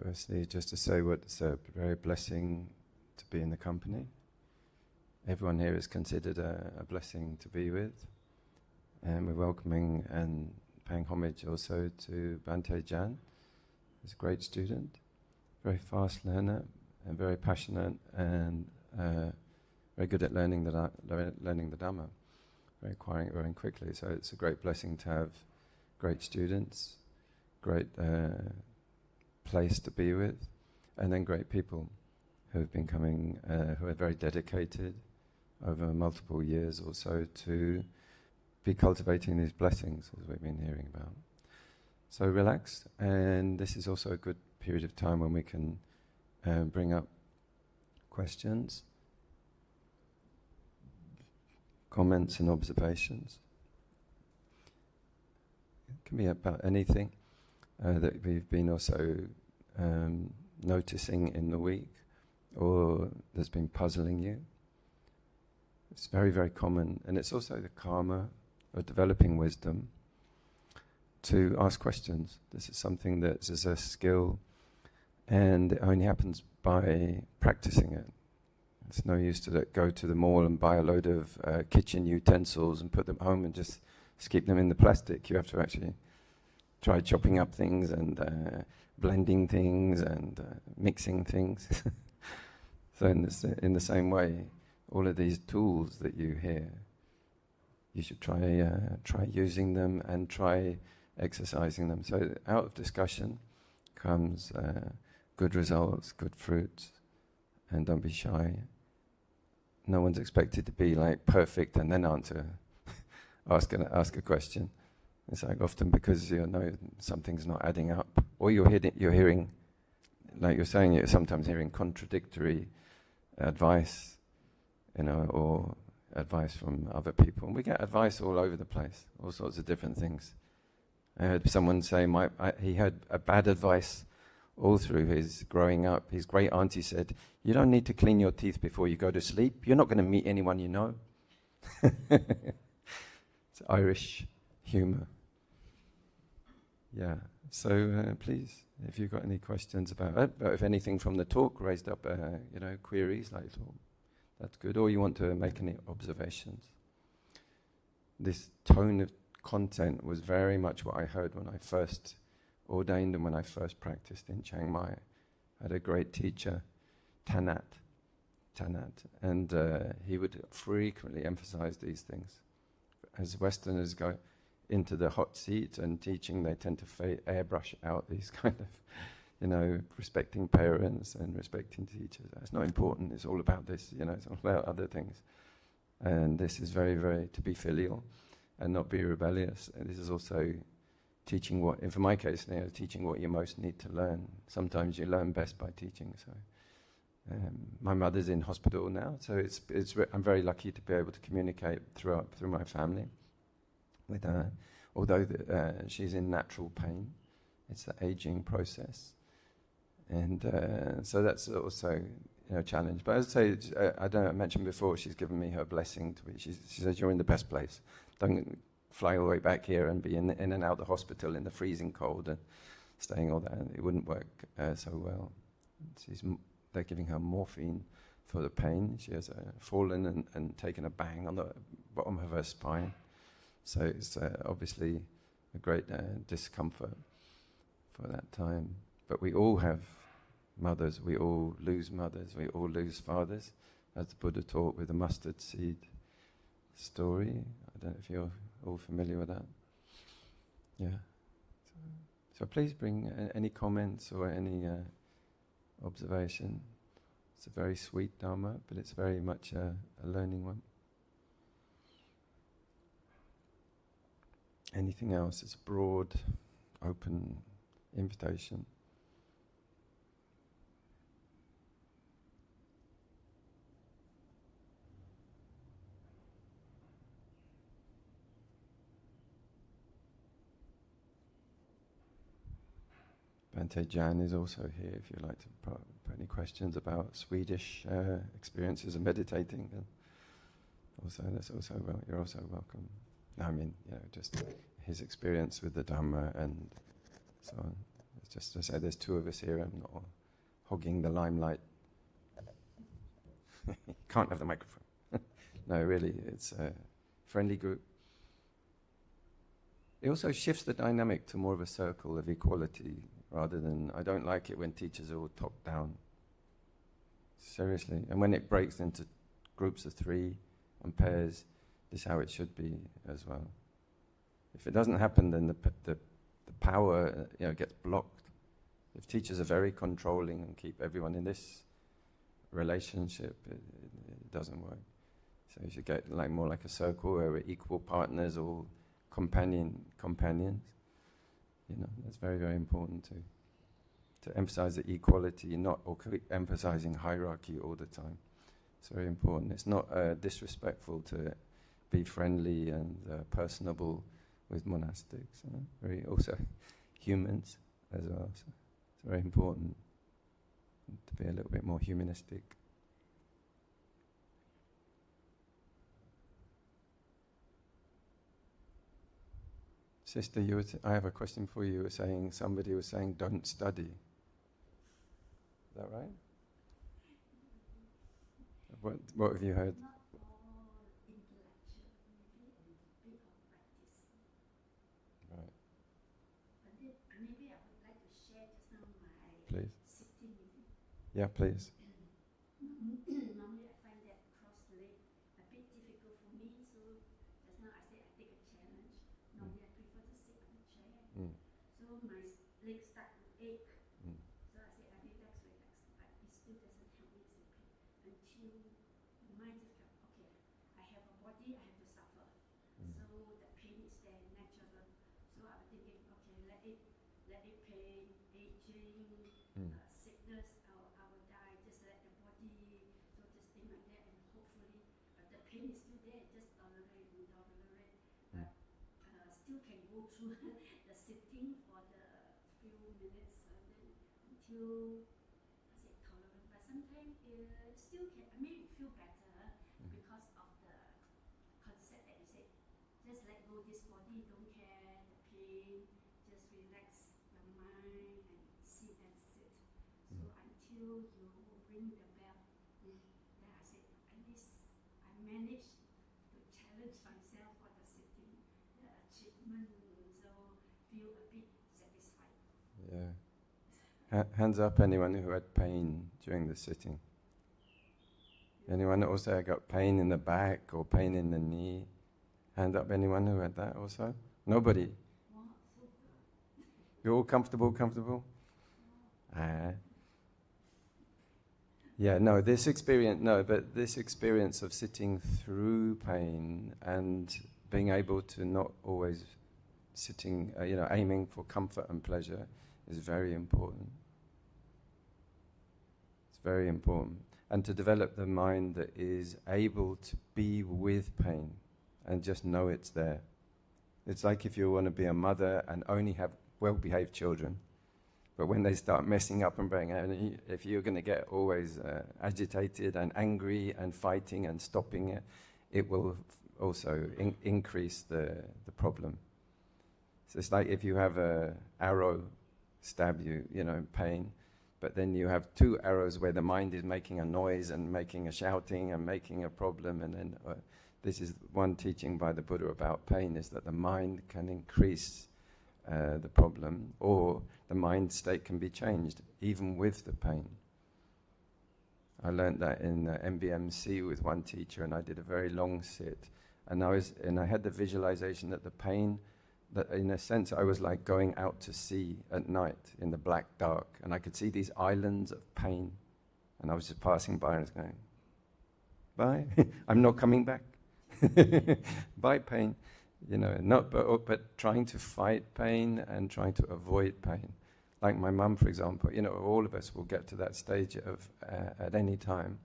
Firstly, just to say what it's a very blessing to be in the company. Everyone here is considered a blessing to be with, and we're welcoming and paying homage also to Bante Jan. He's a great student, very fast learner, and very passionate, and very good at learning the Dhamma, very acquiring it very quickly. So it's a great blessing to have great students, great place to be with, and then great people who have been coming, who are very dedicated over multiple years or so to be cultivating these blessings, as we've been hearing about. So relax, and this is also a good period of time when we can bring up questions, comments and observations. It can be about anything that we've been also noticing in the week or that's been puzzling you. It's very, very common, and it's also the karma of developing wisdom to ask questions. This is something that is a skill, and it only happens by practicing it. It's no use to go to the mall and buy a load of kitchen utensils and put them home and just keep them in the plastic. You have to actually try chopping up things and blending things and mixing things. So in the same way, all of these tools that you hear, you should try using them and try exercising them. So out of discussion comes good results, good fruits, and don't be shy. No one's expected to be like perfect and then ask a question. It's like often because you know something's not adding up, or you're hearing, like you're saying, you're sometimes hearing contradictory advice, or advice from other people. And we get advice all over the place, all sorts of different things. I heard someone say he had a bad advice all through his growing up. His great auntie said, "You don't need to clean your teeth before you go to sleep. You're not going to meet anyone you know." It's Irish humour. Yeah, so please, if you've got any questions about it, but if anything from the talk raised up, queries, like, oh, that's good, or you want to make any observations. This tone of content was very much what I heard when I first ordained and when I first practiced in Chiang Mai. I had a great teacher, Tanat, and he would frequently emphasize these things. As Westerners go into the hot seat and teaching, they tend to airbrush out these kind of, respecting parents and respecting teachers. That's not important. It's all about this, it's all about other things. And this is very, very to be filial and not be rebellious. And this is also teaching for my case, teaching what you most need to learn. Sometimes you learn best by teaching. So my mother's in hospital now, so I'm very lucky to be able to communicate through my family with her, although she's in natural pain. It's the aging process, and so that's also a challenge. But as I say, I mentioned before, she's given me her blessing. She says, "You're in the best place. Don't fly all the way back here and be in and out the hospital in the freezing cold and staying all that. It wouldn't work so well." They're giving her morphine for the pain. She has fallen and taken a bang on the bottom of her spine. So it's obviously a great discomfort for that time. But we all have mothers, we all lose mothers, we all lose fathers, as the Buddha taught with the mustard seed story. I don't know if you're all familiar with that. Yeah. So please bring any comments or any observation. It's a very sweet Dharma, but it's very much a learning one. Anything else? It's a broad, open invitation. Bante Jan is also here if you'd like to put any questions about Swedish experiences of meditating. Then you're also welcome. No, I mean, just his experience with the Dhamma and so on. Just to say there's two of us here, I'm not hogging the limelight. Can't have the microphone. No, really, it's a friendly group. It also shifts the dynamic to more of a circle of equality rather than, I don't like it when teachers are all top down. Seriously. And when it breaks into groups of 3 and pairs, this is how it should be as well. If it doesn't happen, then the power gets blocked. If teachers are very controlling and keep everyone in this relationship, it doesn't work. So you should get more like a circle where we're equal partners, all companions. That's very, very important to emphasize the equality, not emphasizing hierarchy all the time. It's very important. It's not disrespectful to be friendly and personable with monastics. Very also humans as well. So it's very important to be a little bit more humanistic. Sister, I have a question for you. Somebody was saying, don't study. Is that right? What have you heard? Not all intellectual, maybe a bit of practice. Right. But maybe I would like to share just now my Please. sitting with you. Yeah, please. Normally I find that cross-leg a bit difficult for me, so just now I said I take a challenge. Normally I prefer to sit on a chair. So my legs start to ache. So I said I relax, but it still doesn't help me sleep until the mind just goes, okay, I have a body, I have to suffer. So the pain is there, natural. So I'm thinking, okay, let it pain, aging, sickness, I will die, just let the body, so just think like that, and hopefully the pain is still there, just tolerate, but still can go through the sitting for the few minutes then until I say tolerant, but sometimes it still can, feel better because of the concept that you said, just let go this body, don't care the pain, just relax your mind and sit and sit. So until you ring the bell, then I said, at least I managed to challenge myself for the sitting, the achievement, so feel a bit satisfied. Yeah. Hands up, anyone who had pain during the sitting. Anyone also got pain in the back or pain in the knee? Hand up, anyone who had that also? Nobody? Wow, so good. You're all comfortable? Yeah, but this experience of sitting through pain and being able to not always sitting, aiming for comfort and pleasure is very important. It's very important. And to develop the mind that is able to be with pain and just know it's there. It's like if you want to be a mother and only have well-behaved children. But when they start messing up and breaking out, if you're going to get always agitated and angry and fighting and stopping it, it will also increase the problem. So it's like if you have an arrow stab you, in pain, but then you have 2 arrows where the mind is making a noise and making a shouting and making a problem, and then this is one teaching by the Buddha about pain, is that the mind can increase the problem, or the mind state can be changed even with the pain. I learned that in MBMC with one teacher, and I did a very long sit, and I had the visualization that the pain, that in a sense I was like going out to sea at night in the black dark, and I could see these islands of pain, and I was just passing by and I was going, bye, I'm not coming back. Bye pain, but trying to fight pain and trying to avoid pain. Like my mum, for example, all of us will get to that stage of at any time.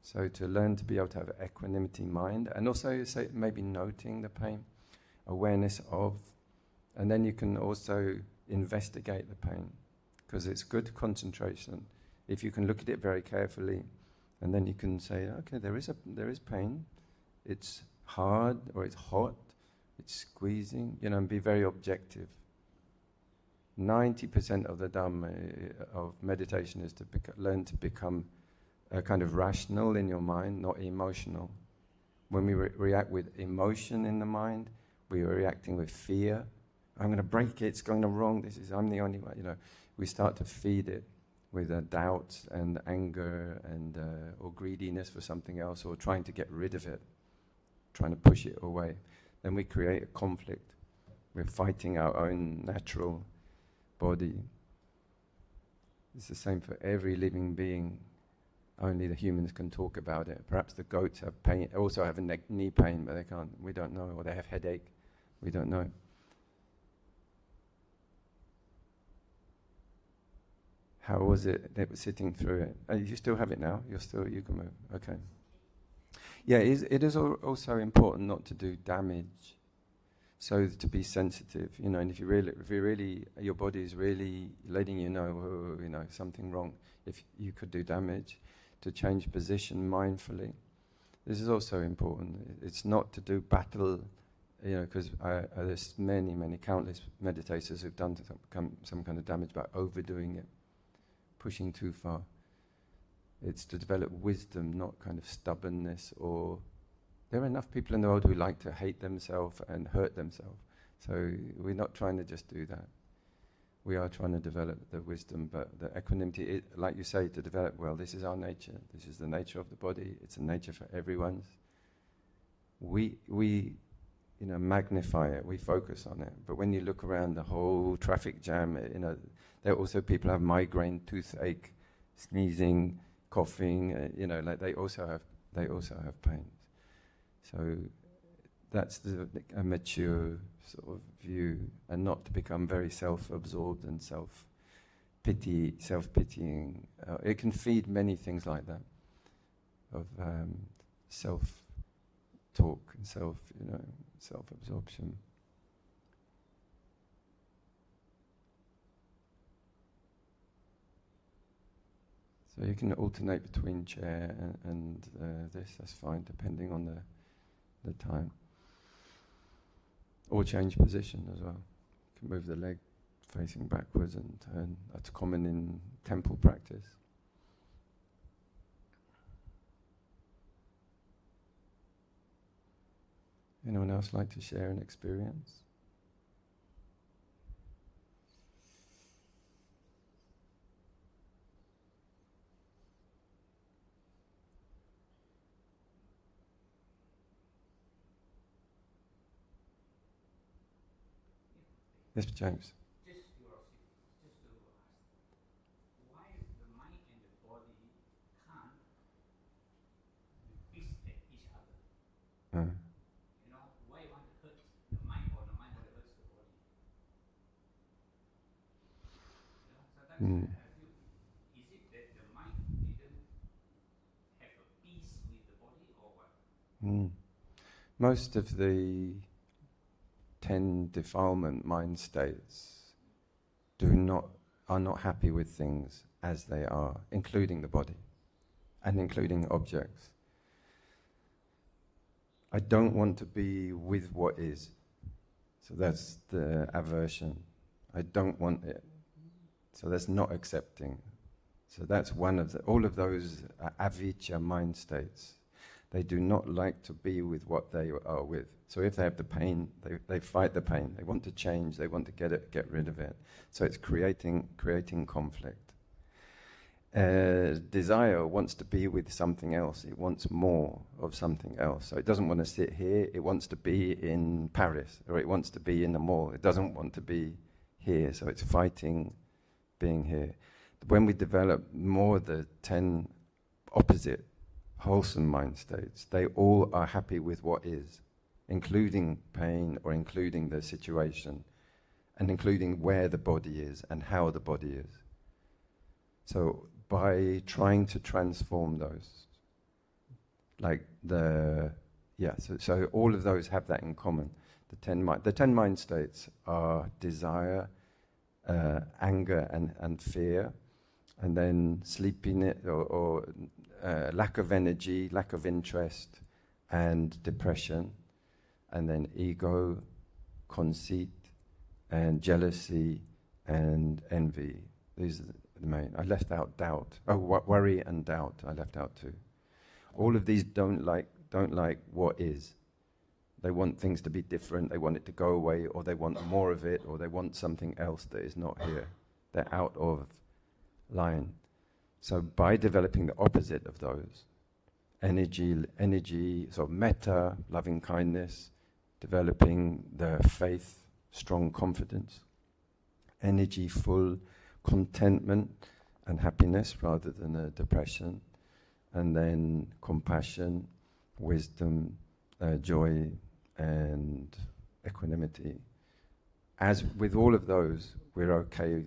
So to learn to be able to have equanimity mind, and also say maybe noting the pain, awareness of, and then you can also investigate the pain, because it's good concentration. If you can look at it very carefully, and then you can say, okay, there is pain. It's hard or it's hot. It's squeezing, and be very objective. 90% of the Dhamma of meditation is to learn to become kind of rational in your mind, not emotional. When we react with emotion in the mind, we are reacting with fear. I'm going to break it, it's going wrong, I'm the only one, We start to feed it with doubt and anger and or greediness for something else, or trying to get rid of it, trying to push it away. Then we create a conflict. We're fighting our own natural body. It's the same for every living being. Only the humans can talk about it. Perhaps the goats have pain, also have a knee pain, but they can't. We don't know. Or they have headache. We don't know. How was it? They were sitting through it. You still have it now. You can move. Okay. Yeah, it is also important not to do damage. So to be sensitive, and if you really, your body is really letting you know, something wrong. If you could do damage, to change position mindfully. This is also important. It's not to do battle, because there's many, countless meditators who've done some kind of damage by overdoing it, pushing too far. It's to develop wisdom, not kind of stubbornness or... There are enough people in the world who like to hate themselves and hurt themselves. So we're not trying to just do that. We are trying to develop the wisdom, but the equanimity, like you say, to develop, well, this is our nature. This is the nature of the body. It's a nature for everyone's. We magnify it. We focus on it. But when you look around the whole traffic jam, there are also people who have migraine, toothache, sneezing, coughing. Like they also have pains. So that's a mature sort of view, and not to become very self-absorbed and self-pitying. It can feed many things like that, of self-talk and self-absorption. So you can alternate between chair and this, that's fine, depending on the time. Or change position as well. You can move the leg facing backwards and turn. That's common in temple practice. Anyone else like to share an experience? Yes, James. Just curiosity, just to ask, why is the mind and the body can't beat at each other? Why you want to hurt the mind, or the mind want to hurt the body? Sometimes I feel, is it that the mind didn't have a peace with the body, or what? Most of the 10 defilement mind states are not happy with things as they are, including the body and including objects. I don't want to be with what is. So that's the aversion. I don't want it. So that's not accepting. So that's all of those avijja mind states. They do not like to be with what they are with. So if they have the pain, they fight the pain. They want to change. They want to get rid of it. So it's creating conflict. Desire wants to be with something else. It wants more of something else. So it doesn't want to sit here. It wants to be in Paris, or it wants to be in the mall. It doesn't want to be here. So it's fighting being here. When we develop more the 10 opposite wholesome mind states, they all are happy with what is, including pain or including the situation, and including where the body is and how the body is. So by trying to transform those, so all of those have that in common. The 10 mind states are desire, anger and fear, and then sleepiness or lack of energy, lack of interest, and depression, and then ego, conceit, and jealousy, and envy. These are the main. I left out doubt. Oh, worry and doubt I left out too. All of these don't like what is. They want things to be different, they want it to go away, or they want more of it, or they want something else that is not here. They're out of line. So by developing the opposite of those, energy, sort of metta, loving kindness, developing the faith, strong confidence, energy full contentment and happiness rather than a depression, and then compassion, wisdom, joy, and equanimity. As with all of those, we're okay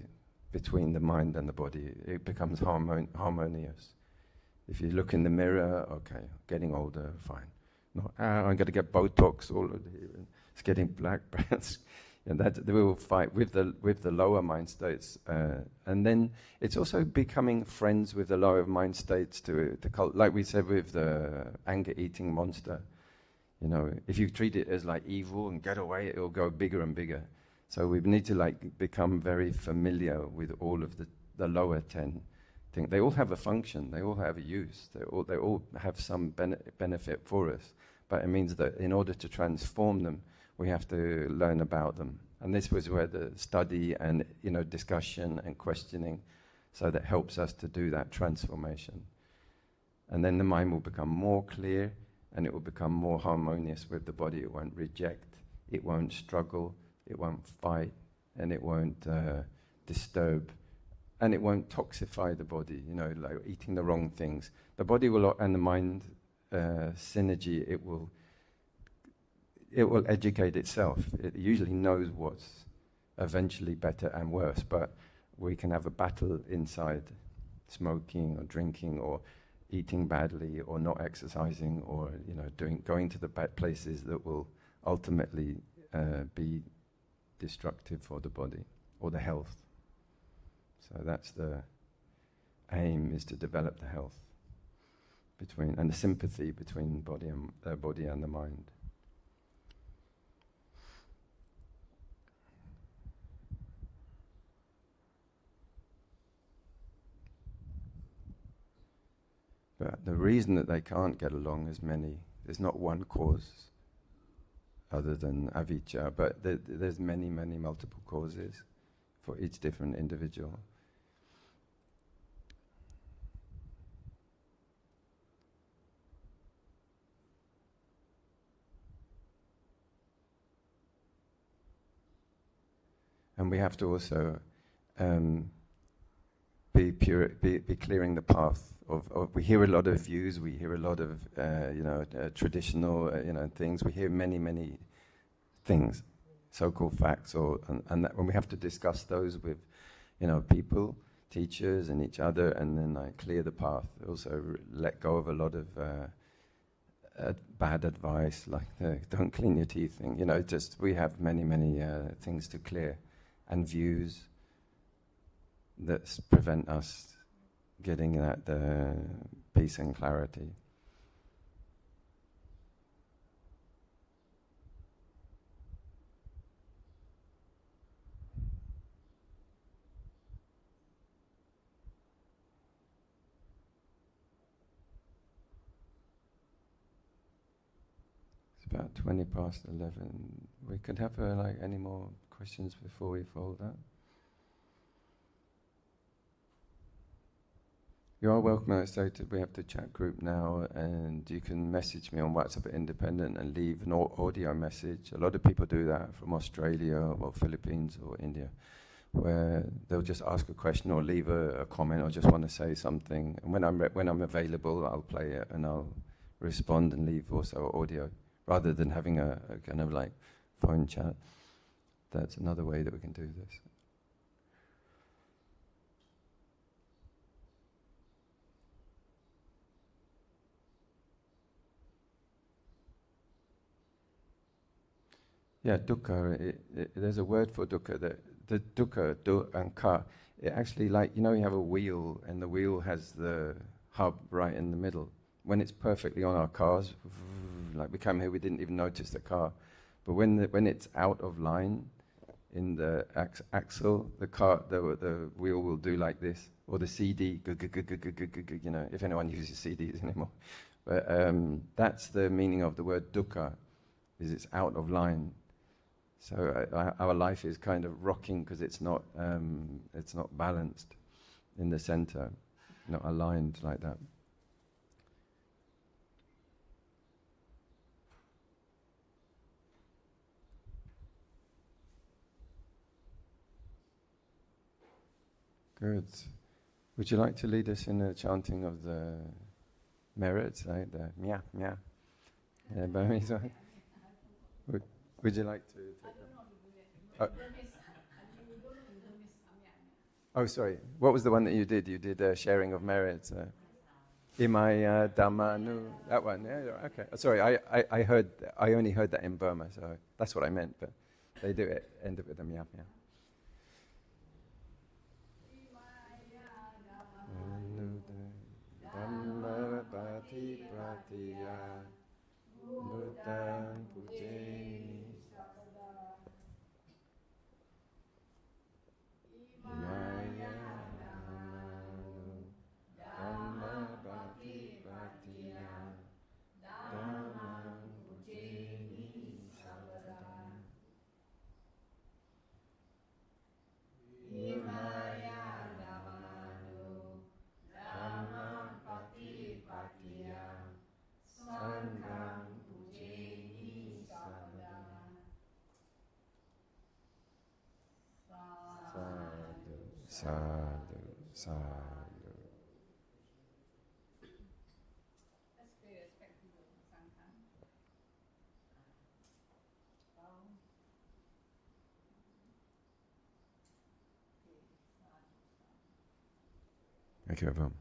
between the mind and the body. It becomes harmonious. If you look in the mirror, okay, getting older, fine. No, I'm going to get Botox all over here. And it's getting black. And that we will fight with the lower mind states, and then it's also becoming friends with the lower mind states to like we said with the anger-eating monster. You know, if you treat it as like evil and get away, it will go bigger and bigger. So we need to like become very familiar with all of the lower 10 things. They all have a function. They all have a use. They all have some benefit for us. But it means that in order to transform them, we have to learn about them. And this was where the study and discussion and questioning, so that helps us to do that transformation. And then the mind will become more clear, and it will become more harmonious with the body. It won't reject, it won't struggle, it won't fight, and it won't disturb, and it won't toxify the body, like eating the wrong things. The body will, and the mind synergy, it will educate itself. It usually knows what's eventually better and worse, but we can have a battle inside, smoking or drinking or eating badly or not exercising or going to the bad places that will ultimately be destructive for the body or the health. So that's the aim, is to develop the health and the sympathy between body and the mind. But the reason that they can't get along is many. There's not one cause other than avijja, but there's many multiple causes for each different individual. And we have to also be clearing the path of. We hear a lot of views. We hear a lot of traditional things. We hear many things, so-called facts, and that when we have to discuss those with people, teachers, and each other, and then clear the path. Also let go of a lot of bad advice, like the don't clean your teeth thing. Just we have many things to clear, and views that prevent us getting that peace and clarity. It's about 20 past 11. We could have any more questions before we fold that? You are welcome. I stated we have the chat group now, and you can message me on WhatsApp at Independent and leave an audio message. A lot of people do that from Australia or Philippines or India, where they'll just ask a question or leave a comment or just want to say something. And when I'm available, I'll play it and I'll respond and leave also audio, rather than having a kind of like phone chat. That's another way that we can do this. Yeah, dukkha, there's a word for dukkha, the dukkha, du and ka, it actually you have a wheel, and the wheel has the hub right in the middle. When it's perfectly on our cars, like we come here, we didn't even notice the car. But when it's out of line, in the axle, the wheel will do like this, or the CD, you know, if anyone uses CDs anymore. But that's the meaning of the word dukkha, is it's out of line. So our life is kind of rocking because it's not balanced in the center, not aligned like that. Good. Would you like to lead us in the chanting of the merits, right? The mya, mya. Burmese one? Would you like to take that? Oh, sorry. What was the one that you did? You did sharing of merits. Imaya Dhammanu. That one. Yeah. Okay. Sorry. I only heard that in Burma, so that's what I meant. But they do it. End it with the mya, mya. Dhamma Bhati Pratiya Buddham Pujeni Imaya Dhammanu Dhamma Bhati Pratiya Dhammam Pujeni Sarvada Imaya Dhammanu Dhamma Bhati Pratiya Sangham Pujeni Sarvada. Sadhu, sadhu, sadhu. Let's be respectful of Sangha. Thank you, everyone.